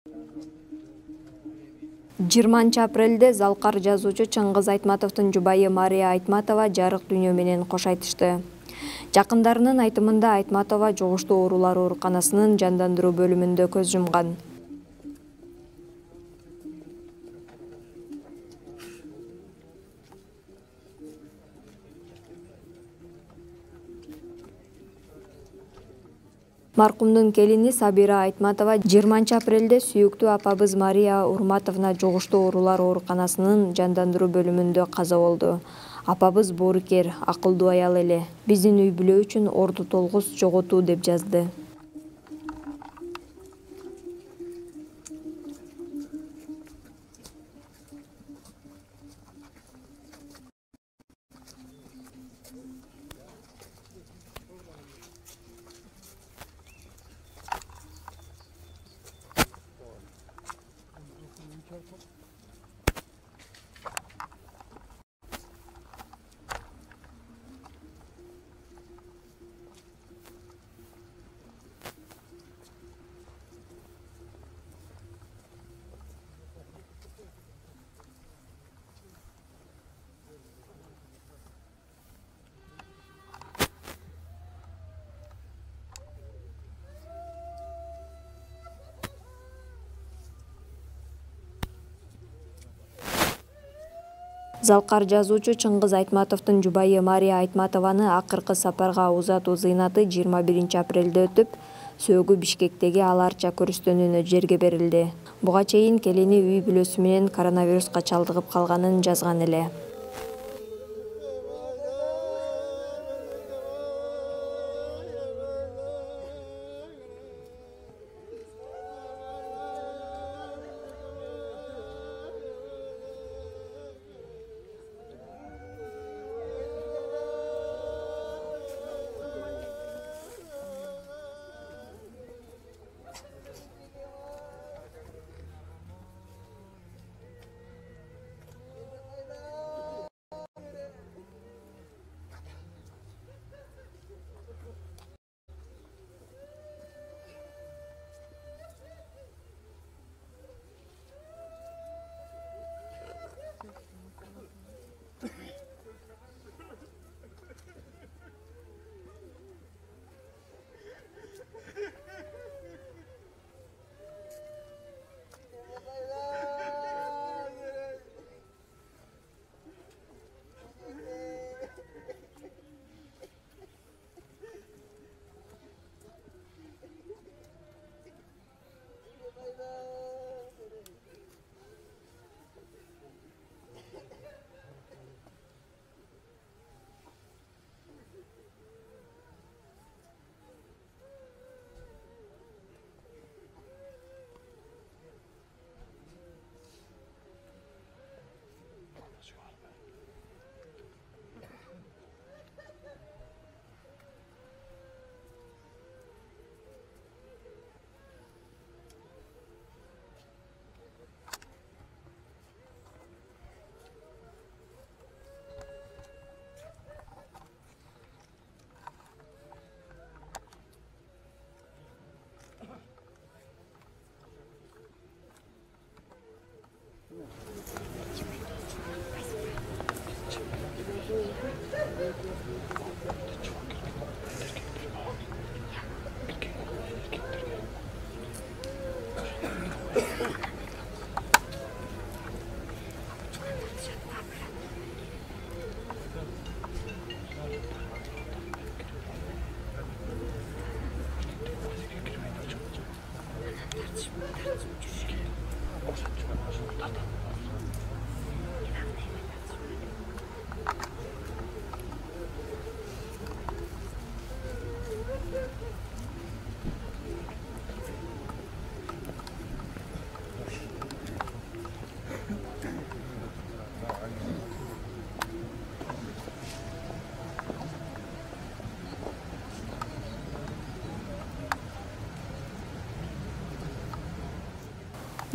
20 апрелде залкар жазуучу Чыңгыз Айтматовдун жубайы Мария Айтматова жарык дүйнө менен кош айтышты. Жакындарынын айтымында Айтматова жугуштуу оорулар ооруканасынын жандандыруу бөлүмүндө көз жумган. Маркумдун келини Сабира Айтматова 20 апрелде сүйүктүү апабыз Мария Урматовна жугуштуу оорулар ооруканасынын жандандыруу бөлүмүндө каза болду. Апабыз боорукер, акылдуу аял эле. Биздин үй бүлө үчүн орду толгус жоготуу деп жазды. Залкар жазуучу Чыңгыз Айтматовдун жубайы Мария Айтматованы акыркы сапарга узатуу зыйнаты 21 апрелде өтүп, сөөгү Бишкектеги аларча көрүстөнүүнө жерге берилди. Буга чейин келини үй бүлөсү менен коронавируска чалдыгып калганын жазган эле.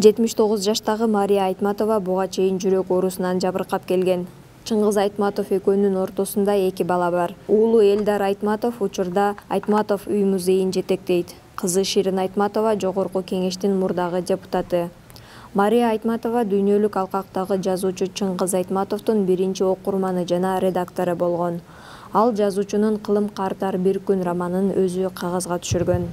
Жетимиш тогуз жаштагы Мария Айтматова буга чейин жүрөк оорусунан жабыркап келген. Чыңгыз Айтматов экөөнүн ортосунда 2 бала бар. Уулу Элдар Айтматов учурда Айтматов үй музейин жетектейт. Кызы Ширин Айтматова Жогорку Кеңештин мурдагы депутаты. Мария Айтматова дүйнөлүк алкактагы жазуучу Чыңгыз Айтматовдун биринчи окурманы жана редактору болгон. Ал жазуучунун «Кылым картар бир күн» романын өзү кагазга түшүргөн.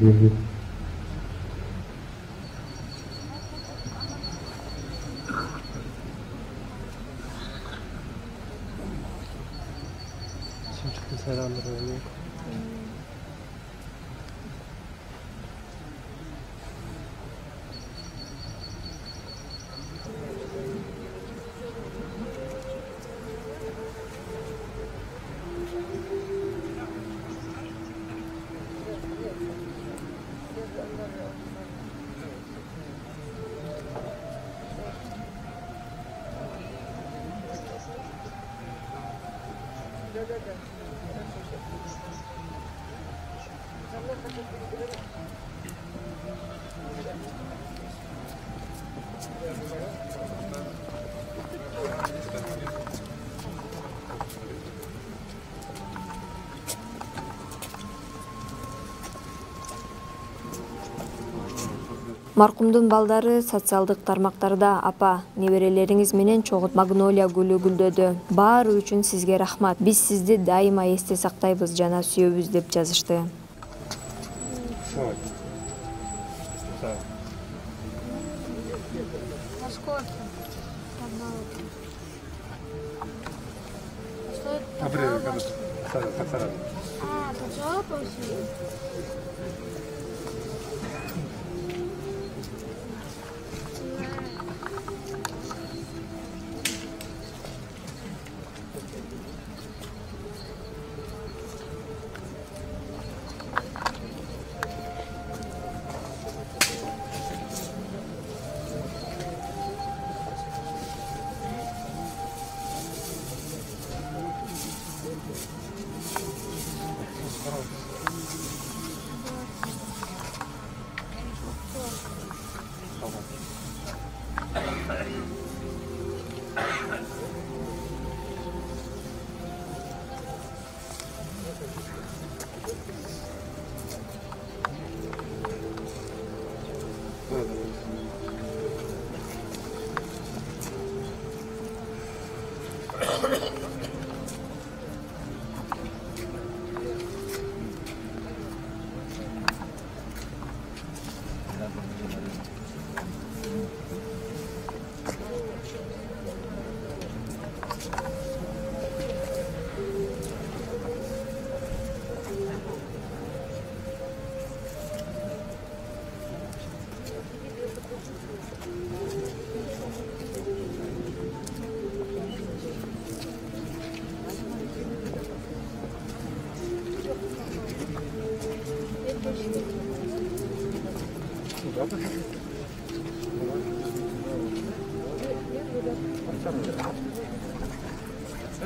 Şimdi çıktı selamlar. Маркумдун балдары социалдык тармактарда «Апа, неберелериңиз менен чогуу магнолия гүлү гүлдөдү. Баары үчүн сизге рахмат. Биз сизди дайыма эсте сактайбыз жана сүйөбүз» деп жазышты.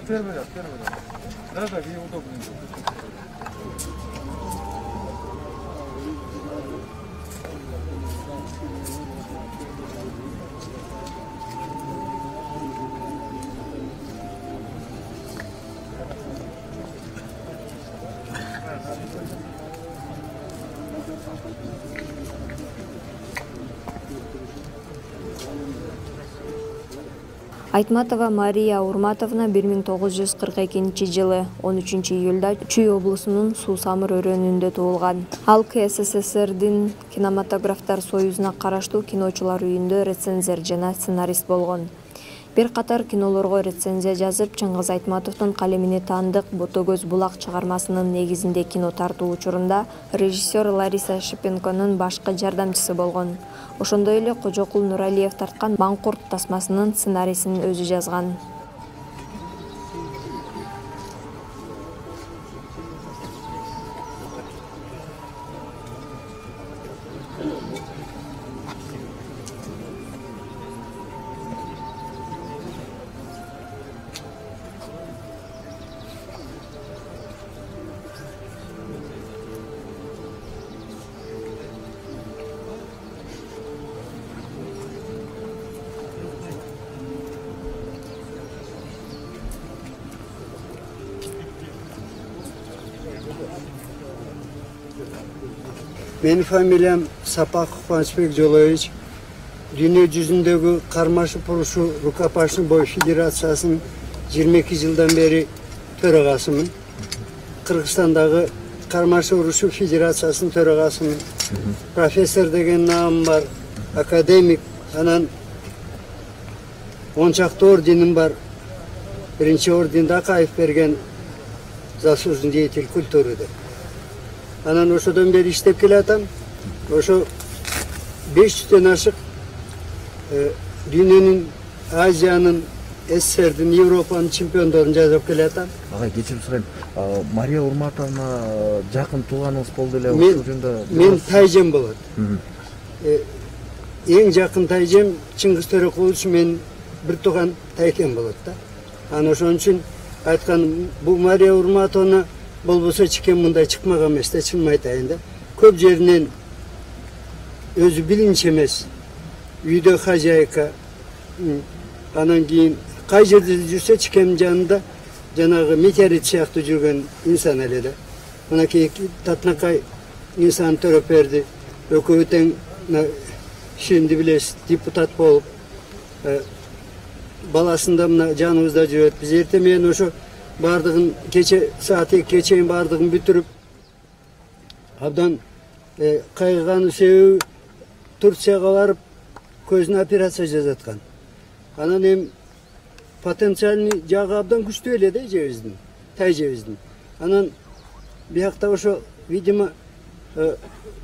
Первый раз. Да, ей удобно. Айтматова Мария Урматовна 1942 жылы 13 июлда Чүй облусунун Суу-Самыр өрөөнүндө туулган. Ал КССРдин кинематографтар союзуна караштуу киночулар үйүндө рецензер жана сценарист болгон. Бир катар кинолорго рецензия жазып, Чыңгыз Айтматовдун калемине таандык Ботогөз булак чыгармасынын негизинде кино тартуу учурунда режиссер Лариса Шипенконун башкы жардамчысы болгон. Ошондой эле Кожокул Нуралиев тарткан Маңкурт тасмасынын сценарийсин өзү жазган. Benim familiyam Sapak Кубанычбек Жолович. Dünya yüzündeki karmaşık oluşu Rukapashning Boy Federatsiyasının 22 yıldan beri төрағасымын. Kırgızistan'daki karmaşık oluşu Federatsiyasının төрағасымын. Profesör деген namım var, akademik, anan 10 çaktı ordenim var. Birinci ordende Akayef bergen zaslужный деятель культурыdır. Anan oşodan beri iştep kelatam. Oşo 500'den aşık dünyanın, Asya'nın, SSR'nin, Европa'nın чемпиондарын жазып kelatam. Ага, кечирим сурайм. Мария Урматовна жакын тууганыңыз болду эле ошол жөнүндө. Мен тайжем болот. Эң жакын тайжем Чыңгыз Төрөкулович мен бир тууган тайкем болот да. Аны ошон үчүн айткан бул Мария Урматовна болбосо чикен мындай чыкмаган эмес да, чынын айтайын да. Көп жеринен өзү билинч эмес. Үйдө хозяйка. Анан кийин кай жерде жүрсө чикемдин жанында жанагы метеорит сыяктуу жүргөн инсан эле да. Мынакей татынакай инсан төрөп берди. Экөө тең şimdi билесиз, депутат болуп, баласында мына жаныбызда жүрөт. Биз эртең менен ошо бардыгын кече саат 2-ге чейин бардыгын бүтүрүп, абдан кайгыганы себеби Турцияга барып көзүнө операция жасаткан. Анан эми потенциальный жагы абдан күчтүү эле да жебиздин, тай жебиздин. Анан биякта ошо видимо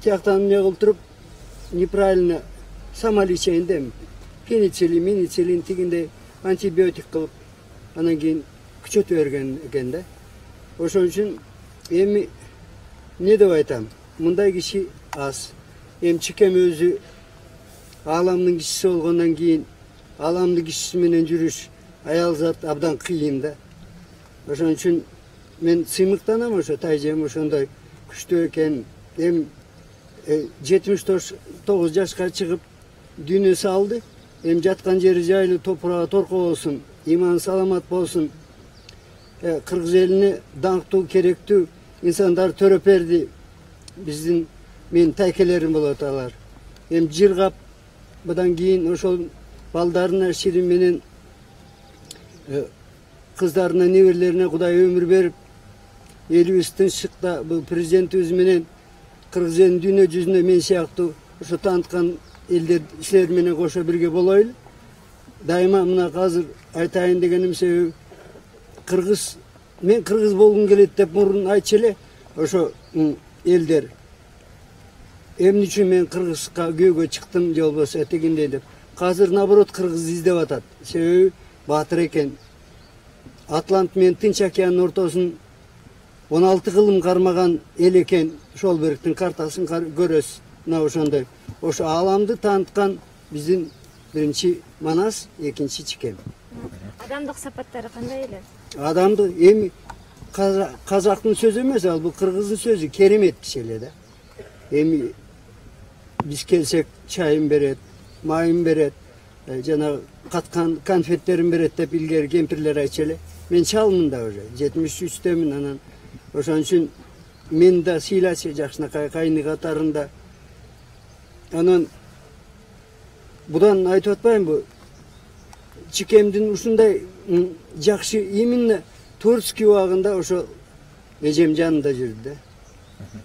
тияктан эмне кылып туруп неправильно самолечение, пенициллин тигиндей антибиотик кылып, анан кийин күчөтүп берген экен да. Ошон үчүн эми эмне деп айтам? Мындай киши аз. Эми чикем өзү ааламдын кишиси болгондон кийин ааламдын кишиси менен жүрүш аял зат абдан кыйын да. Ошон үчүн мен сыймыктанам ошо тайжем ошондой күчтүү экен. Эми 79 жашка чыгып дүйнө салды. Эми жаткан жери жайлуу, топурагы торко болсун, иманы саламат болсун. Кыргыз элине даңктуу, керектүү инсандар төрөп берди. Биздин мен тайкелерим болот алар. Эми жыргап, мындан кийин ошол балдарына ширин менен кыздарына, неберелерине Кудай өмүр берип, элибиз тынччыкта бул президентибиз менен Кыргыз элинин дүйнө жүзүнө мен сыяктуу ошо тааныткан элдер силер менен кошо бирге болойлу. Дайыма мына азыр айтайын дегеним себеби кыргыз, мен кыргыз болгум келет деп мурун айтчу эле ошо элдер. Эмне үчүн мен кыргызга күйөөгө чыктым же болбосо тигиндей деп. Азыр наоборот кыргыз издеп атат. Себеби баатыр экен. Атлант менен Тынч океандын ортосун 16 кылым кармаган эл экен. Шолбергдин картасын көрөсүз. Мына ошондой. Ошо ааламды тааныткан биздин биринчи Манас, экинчи Чикем. Адамдык сапаттары кандай эле? Адамды эми казактын сөзү эмес, ал бул кыргыздын сөзү, керемет киши эле да. Эми биз келсек чайын берет, майын берет, жана каткан конфеттерин берет деп илгери кемпирлер айтчу эле. Мен чалмын да уже, 73-төмүн, анан ошон үчүн мен да сыйлачы жакшынакай кайны катарында. Анан будан айтып атпайм бу чикемдин ушундай жакшы именно Турский убагында ошо эжем жанында жүрдү да.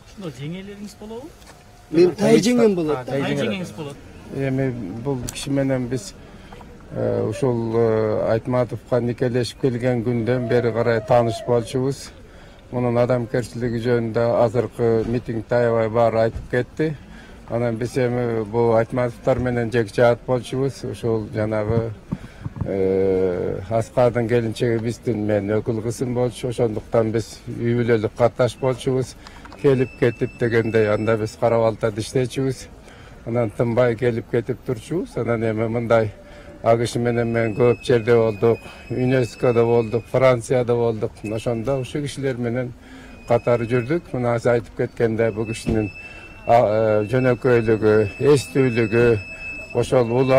Ушунда жеңелериңиз болобу? Мен тай жеңем болот. Тай жеңеңиз болот. Эми бул киши менен биз ушул Айтматовго никелешип келген күндөн бери карай тааныш болчубуз. Мунун адамгерчилиги жөнүндө азыркы митингде аябай баары айтып кетти. Анан биз эми бул Айтматовдор менен жекжаат болчубуз. Ушул жанагы Аскардын келинчеги биздин мен өкүл кызым болчу. Ошондуктан биз үй бүлөлүк катташ болчубуз. Келип кетип дегендей анда биз Карабалтада иштечүбүз. Анан тынбай келип кетип турчубуз. Анан эми мындай АКШ менен мен көп жерде болдук. ЮНЕСКОда болдук, Францияда болдук. Ошондо ушул кишилер менен катары жүрдүк. Мына азыр айтып кеткенде бул кишинин жөнөкөйлүгү, эстүүлүгү, ошол ул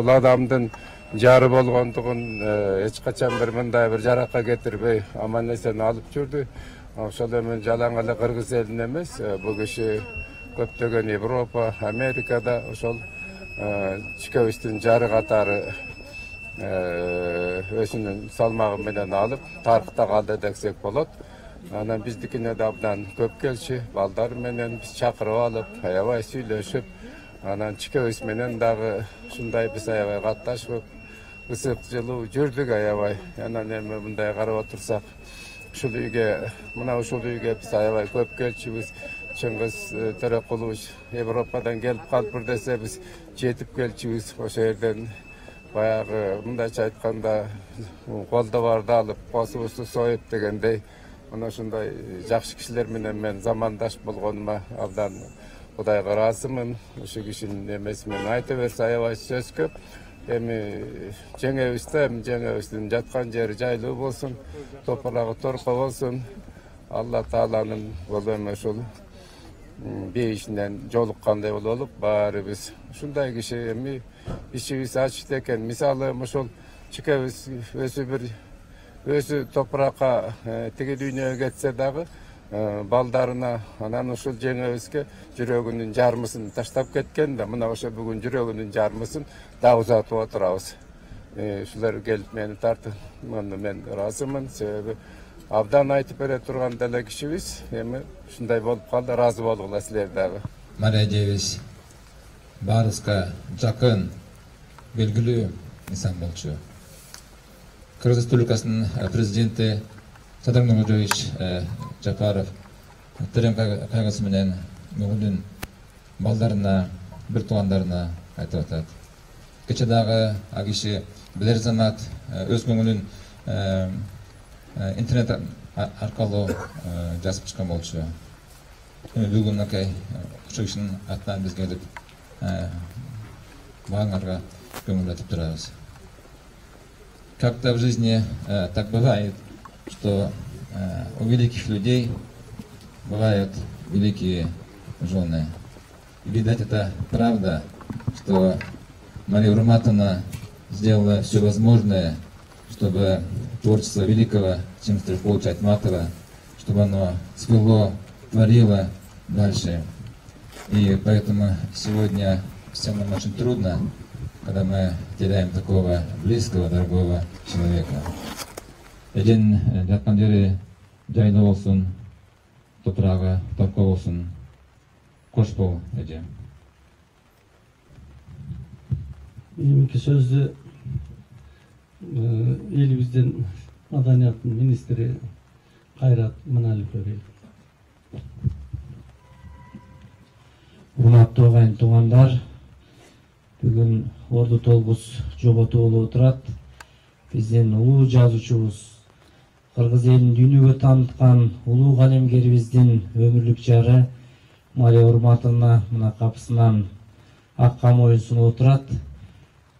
адамдын жары болгондугун эч качан бир мындай бир жаракка кетирбей аман эсен алып жүрдү. Ошол эми жалаң эле кыргыз элин эмес, бул киши көптөгөн Европа, Америкада ошол чикебиздин жары катары өзүнүн салмагы менен алып тарыхта калды десек болот. Анан биздикине да абдан көп келчи, балдар менен биз чакырып алып, аябай сүйлөшүп, анан чикебиз менен дагы ушундай биз аябай катташып, ысык жылуу жүрдүк аябай. Анан эми мындай карап отурсак, ушул үйгө биз аябай көп келчүбүз. Чыңгыз Төрөкулович Европадан келип калыптыр десе биз жетип келчүбүз. Ошол жерден баягы мындайча айтканда колдобарды алып, косубузду союп дегендей. Мына ушундай жакшы кишилер менен мен замандаш болгонума абдан Кудайга ыраазымын. Ушул кишинин эмеси менен айта берсе аябай сөз көп. Эми жеңебиздин жаткан жери жайлуу болсун, топурагы торко болсун. Алла Тааланын эми ушул бейишинен жолуккандай бололук. Баарыбыз ушундай киши эми ичибиз ачык экен. Мисалы ушул чикебиз өзү топуракка тиги дүйнөгө кетсе дагы балдарына анан ушул жеңебизге жүрөгүнүн жармысын таштап кеткен да. Мына ошо бүгүн жүрөгүнүн жармысын дагы узатып отурабыз. Ушулар келип мени тартып, мен ыраазымын. Себеби абдан айтып бере турган деле кишибиз. Эми ушундай болуп калды, ыраазы болгула силер дагы. Мария эжебиз баарыбызга жакын, белгилүү инсан болчу. Кыргыз Республикасынын президенти Садыр Нурматович Жапаров терең кайгысы менен көңүлүн балдарына, бир туугандарына айтып атат. Кече дагы ал киши билер замат өз көңүлүн интернет аркылуу жазып чыккан болчу. Бүгүн акай ошол кишинин атынан бизге келип бааңарга көңүл айтып турабыз. Как-то в жизни так бывает, что у великих людей бывают великие жены. И, видать, это правда, что Мария Урматовна сделала все возможное, чтобы творчество великого Артема Стрелковича Айтматова, чтобы оно свело, творило дальше. И поэтому сегодня всем нам очень трудно, когда мы теряем такого близкого, дорогого человека. Эден жаткан жери жайлуу болсун, топурагы торко болсун. Кош бол, эже. Меники сөздү элибиздин маданияттын министри Кайрат Мыналиевге берет. Урматтуу агайын туугандар, бүгүн Орду Толгус жоботу болуп отурат. Биздин улуу жазуучубуз, кыргыз элин дүйнөгө тааныткан улуу калемгерибиздин өмүрлүк жары Мария Урматовна мына капысынан ак кам оюн сунуп отурат.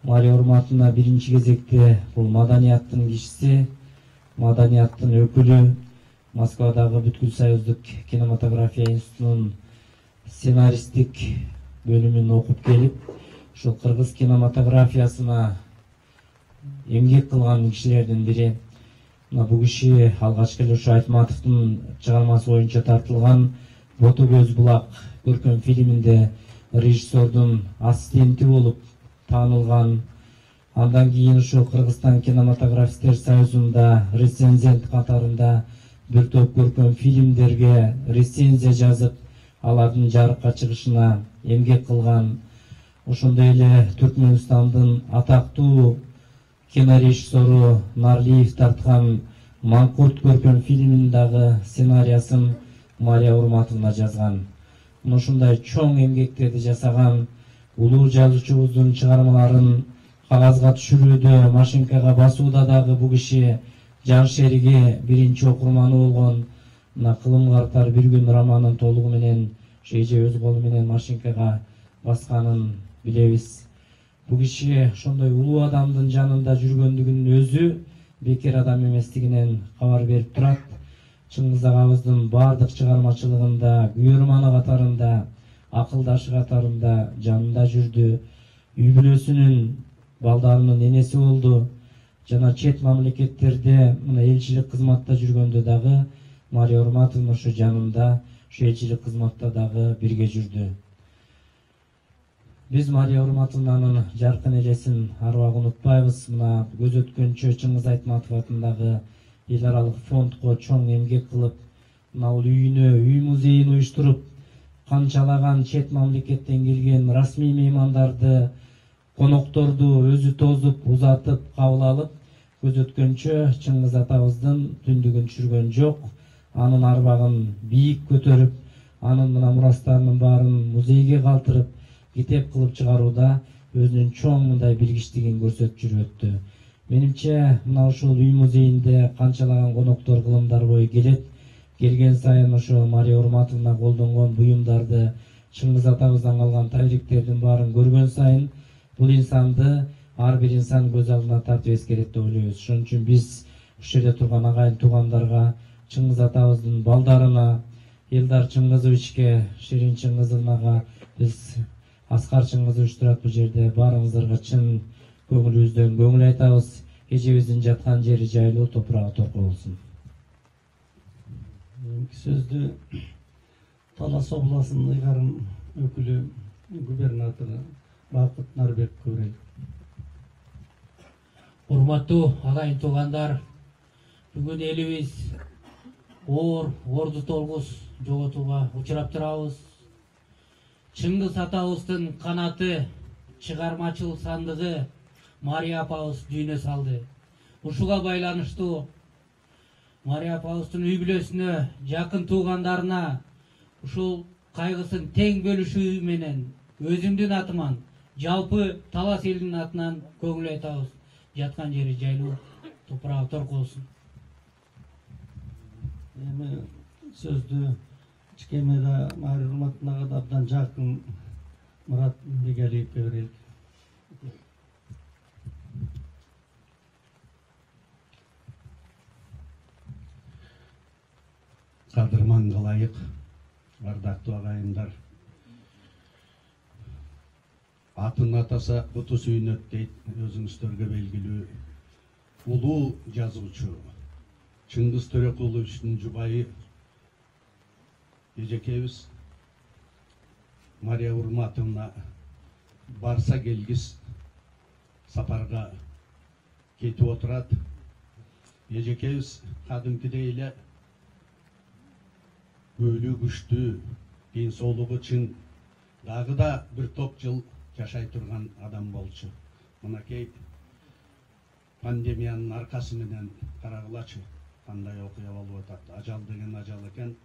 Мария Урматовна биринчи кезекте бул маданияттын кишиси, маданияттын өкүлү, Москвадагы бүткүл союздук кинематография институтунун сценаристтик бөлүмүн окуп келип, ушул кыргыз кинематографиясына эмгек кылган кишилердин бири. Бул киши алгачкы эле ушу Айтматовдун чыгармасы боюнча тартылган Боту көз булак көркөм фильминде режиссердун ассистенти болуп таанылган. Андан кийин ушу Кыргызстан кинематографисттер союзунда рецензент катарында бир топ көркөм фильмдерге рецензия жазып, алардын жарыкка чыгышына эмгек кылган, ошондой эле Түркмөнстандын атактуу кинорежиссеру Нарлиев тарткан Маңкурт көркөм фильминин дагы сценарийсин Мария Урматовна жазган. Ушундай чоң эмгектерди жасаган улуу жазуучубуздун чыгармаларын кагазга түшүрүүдө, машинкага басууда дагы бул киши жан шериги биринчи окурманы болгон Кылым картар бир күн романын толугу менен эже өз колу менен машинкага басканын билебиз. Бул киши ошондой улуу адамдын жанында жүргөндүгүнүн өзү бекер адам эместигинен кабар берип турат. Чыңгыз агабыздын бардык чыгармачылыгында, күйөрманы катарында, акылдашы катарында жанында жүрдү. Үй бүлөсүнүн балдарынын энеси болду. Жана чет мамлекеттерде мына элчилик кызматта жүргөндө дагы Мария Урматовна ошо жанында, ошо элчилик кызматта дагы бирге жүрдү. Биз Мария Урматовнанын жаркын элесин арбагын унутпайбыз. Мына көз өткөнчө Чыңгыз Айтматов атындагы эл аралык фондко чоң эмгек кылып, мына бул үйүнө үй музейин уюштуруп, канчалаган чет мамлекеттен келген расмий меймандарды, конокторду өзү тозуп, узатып, кабыл алып, көз өткөнчө Чыңгыз атабыздын түндүгүн түшүргөн жок. Анын арбагын бийик көтөрүп, анын мына мурастарынын баарын музейге калтырып, китеп кылып чыгарууда өзүнүн чоң мындай билгичтигин көрсөтүп жүрүп өттү. Менимче мына ушул үй музейинде канчалаган коноктор кылымдар бою келет. Келген сайын ошо Мария Урматовна колдонгон буюмдарды, Чыңгыз атабыздан калган тайриктердин баарын көргөн сайын бул инсанды ар бир инсан көз алдына тартып эскерет деп ойлойбуз. Ошон үчүн биз ушул жерде турган агайын туугандарга, Чыңгыз атабыздын балдарына, Элдар Чыңгызовичке, Ширин Чыңгызовнага, биз Аскар Чыңгызович турат бул жерде, баарыңыздарга чын көңүлүбүздөн көңүл айтабыз. Эжебиздин жаткан жери жайлуу, топурагы торко болсун. Сөздү Талас областынын ыйгарын өкүлү губернатору Бакыт Нарбековго берели. Урматтуу агайын туугандар, бүгүн элибиз оор орду толгус жоготууга учурап турабыз. Чыңгыз атабыздын канаты, чыгармачыл сандыгы Мария апабыз дүйнө салды. Ушуга байланыштуу Мария апабыздын үй бүлөсүнө, жакын туугандарына ушул кайгысын тең бөлүшүү менен өзүмдүн атыман, жалпы Талас элинин атынан көңүл айтабыз. Жаткан жери жайлуу, топурагы торко болсун. Эми сөздү Ичкемеда Мария Урматовнага да абдан жакын Мурат Бегалиевге берели. Кадырманга ылайык, ардактуу агайындар. Атын атаса буту сүйүнөт дейт, өзүңүздөргө белгилүү улуу жазуучу Чыңгыз Төреқуловичтин жубайы эжекебиз Мария Урматовна барса келгис сапарга кетип отурат. Эжекебиз кадимкидей эле өлүү күчтүү, ден соолугу чың, дагы да бир топ жыл жашай турган адам болчу. Мынакей пандемиянын аркасы менен карагылачы, кандай окуя болуп атат. Ажал деген ажал экен.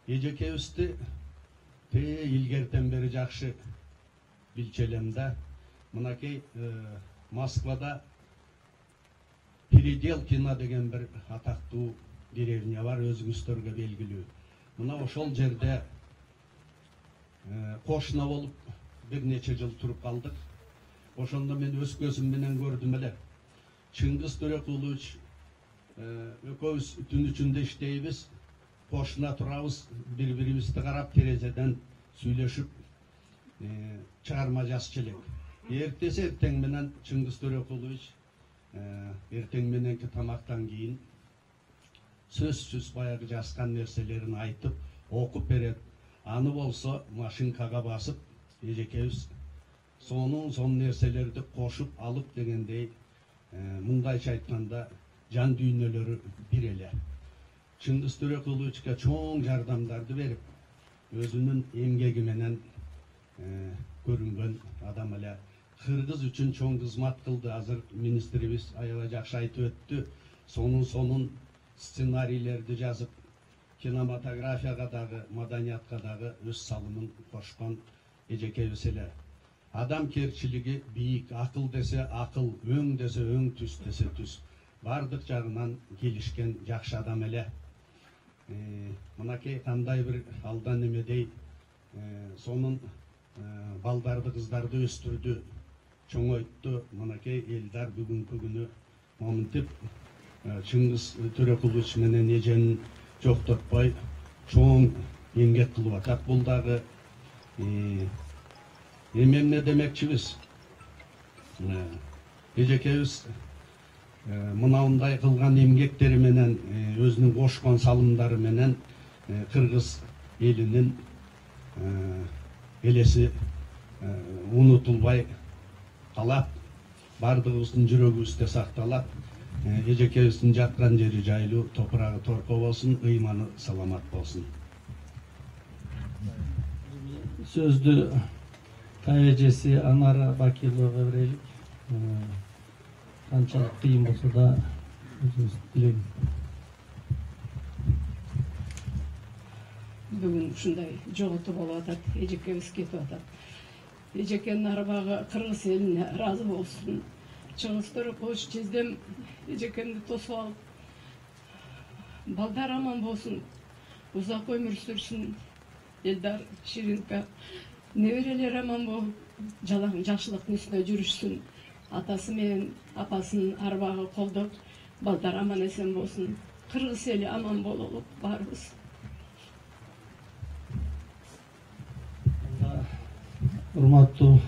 Эжекебизди илгертен бери жакшы билчелем да. Мынакей Москвада Переделкино деген бир атактуу деревня бар, өзүңүздөргө белгилүү. Мына ошол жерде кошуна болуп бир нече жыл туруп калдык. Ошондо мен өз көзүм менен көрдүм эле. Чыңгыз Төреқулович экөөбүз түн ичинде иштейбиз, кошуна турабыз, бири-бирибизди карап терезеден сүйлөшүп чыгарма жазчу элек. Эртеси эртең менен Чыңгыз Төреқулович эртең мененки тамактан кийин сөзсүз баягы жазган нерселерин айтып, окуп берет. Аны болсо машинкага басып, эжекебиз son nerselerdi koşup alıp degендей мындайча айтканда жан дүйнөлөрү бир эле. Чыңгыз Төреқуловичке чоң жардамдарды берип, өзүнүн эмгеги менен көрүнгөн адам эле. Кыргыз үчүн чоң кызмат кылды. Азыр министрибиз аябай жакшы айтып өттү. Сонун сценарийлерди жазып, кинематографияга дагы, маданиятка дагы өз салымын кошкон эжекебиз эле. Адам керчилиги бийик, акыл десе акыл, өң десе өң, түс десе түс. Бардык жагынан келишкен жакшы адам эле. Мынакей кандай бир алдан эмедей сонун балдарды, кыздарды өстүрдү, чоңойтtu. Мынакей Элдар бүгүнкү күнү моминтип Чыңгыз Төреқулович менен эженин жоктотпой чоң эмгек кылып атат. Бул дагы эмне демекчибиз? Эжекебиз мынандай кылган эмгектери менен, өзүнүн кошкон салымдары менен кыргыз элинин элеси унутулбай калат, бардыгыбыздын жүрөгүбүздө сакталат. Эжекебиздин жаткан жери жайлуу, топурагы торко болсун, ыйманы саламат болсун. Сөздү эжеси Анара Бакиловага берелик. Канчалык кыйын болсо да өзүңүз билем. Бүгүн ушундай жоготуу болуп атат, эжекебиз кетип атат. Эжекенин арбагы кыргыз элине ыраазы болсун. Чыңгыз Төреқулович тизден эжекемди тосуп алып, балдар аман болсун, узак өмүр сүрсүн. Элдар, Ширинка, неберелер аман болуп, жакшылыктын үстүнө жүрүшсүн. Атасы менен апасынын арбагы колдоп, балдар аман эсен болсун. Кыргыз эли аман бололуп баарыбыз. Урматтуу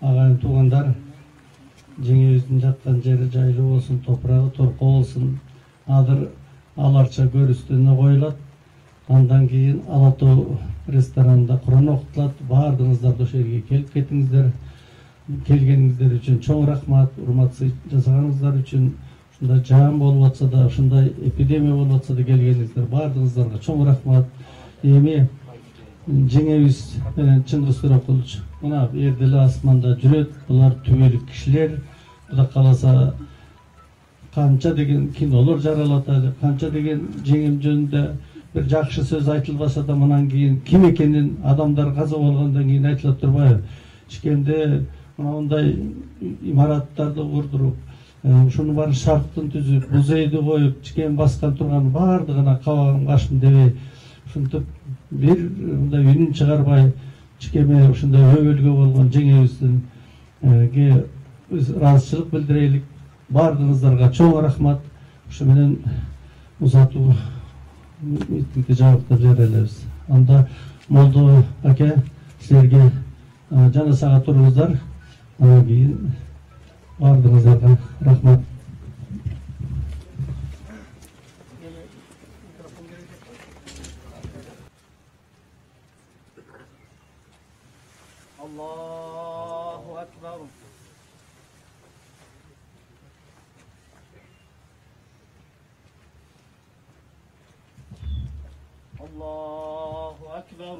агайын туугандар, жеңебиздин жаткан жери жайлуу болсун, топурагы торко болсун. Азыр аларча көрүстөнү коюлат. Андан кийин Ала Тоо ресторанында Куран окутулат. Баардыгыңыздар ошол жерге келип кетиңиздер. Келгениңиздер үчүн чоң рахмат. Урмат жасаганыңыздар үчүн, ушундай жаан болуп атса да, ушундай эпидемия болуп атса да келгениңиздер баардыгыңыздарга чоң рахмат. Эми жеңебиз менен Чыңгыз Төреқулович мына эрде эле асманда жүрөт. Булар түбөлүк кишилер. Кудай кааласа канча деген кинолор жаралат, канча деген жеңем жөнүндө bir жакшы сөз айтылбаса да, мындан кийин ким экенин адамдар каза болгондон кийин айтылып турбайбы? Ичкенде мындай имараттарды курдуруп, ушуну баарын шарттын түзүп, музейди коюп, ичкен баскан турган баардыгына кабагым кашым дебей, ушинтип бир мындай үнүн чыгарбай, ичкеме ушундай өбөлгө болгон жеңебиздинге ыраазычылык билдирелик. Баардыгыңыздарга чоң рахмат. Ушу менен узатуу митингди жабыктап жиберелибиз. Анда Молдо аке, силерге жана сага туруңуздар. Анан кийин баардыгыңыздарга рахмат. Allahu akbar. Allahu akbar.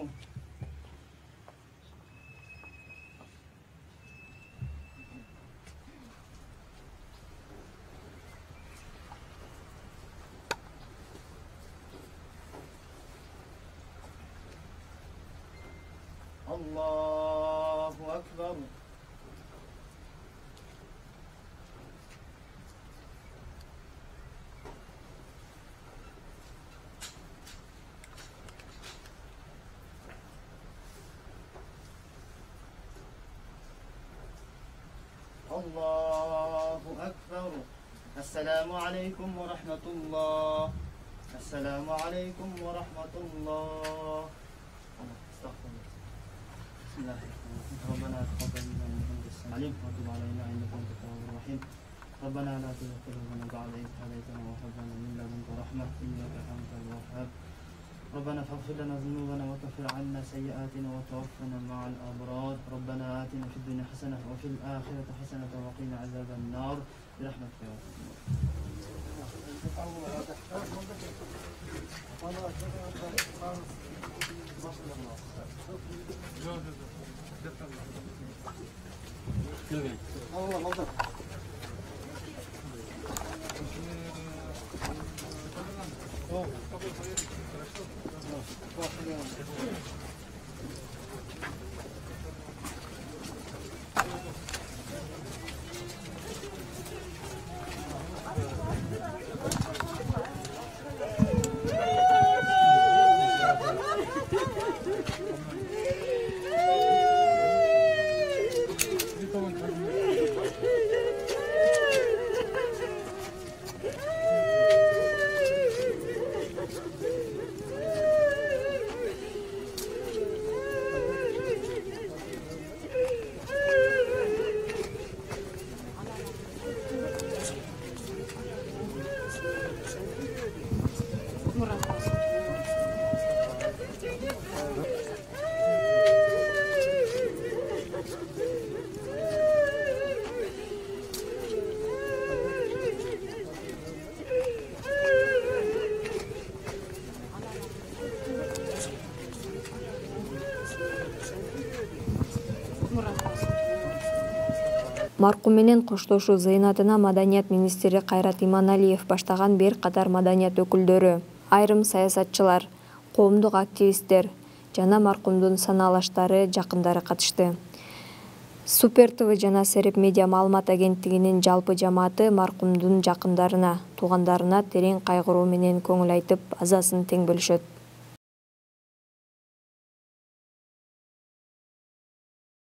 Allahu akbar. Allahu akbar. Assalamu alaikum wa rahmatullah. Assalamu alaikum wa rahmatullah. Estağfurullah. Bismillahirrahmanirrahim. Rabbana taqabbal minna innaka antas samiul alim wa tub alaina innaka antat tawwabur rahim. Rabbana la tuzigh qulubana ba'da idh hadaytana wa hab lana min ladunka rahmah innaka antal wahhab. ربنا فاغفر لنا ذنوبنا وكفر عنا سيئاتنا وتوفنا مع الأبرار ربنا آتنا في الدنيا حسنة وفي الآخرة حسنة وقنا عذاب النار برحمتك يا رب. Маркум менен коштошуу зыйнатына Маданият министри Кайрат Иманалиев баштаган бир катар маданият өкүлдөрү, айрым саясатчылар, коомдук активисттер жана маркумдун санаалаштары, жакындары катышты. Супер ТВ жана Сереп медиа маалымат агенттигинин жалпы жамааты маркумдун жакындарына, туугандарына терең кайгыруу менен көңүл айтып, азасын тең бөлүшөт.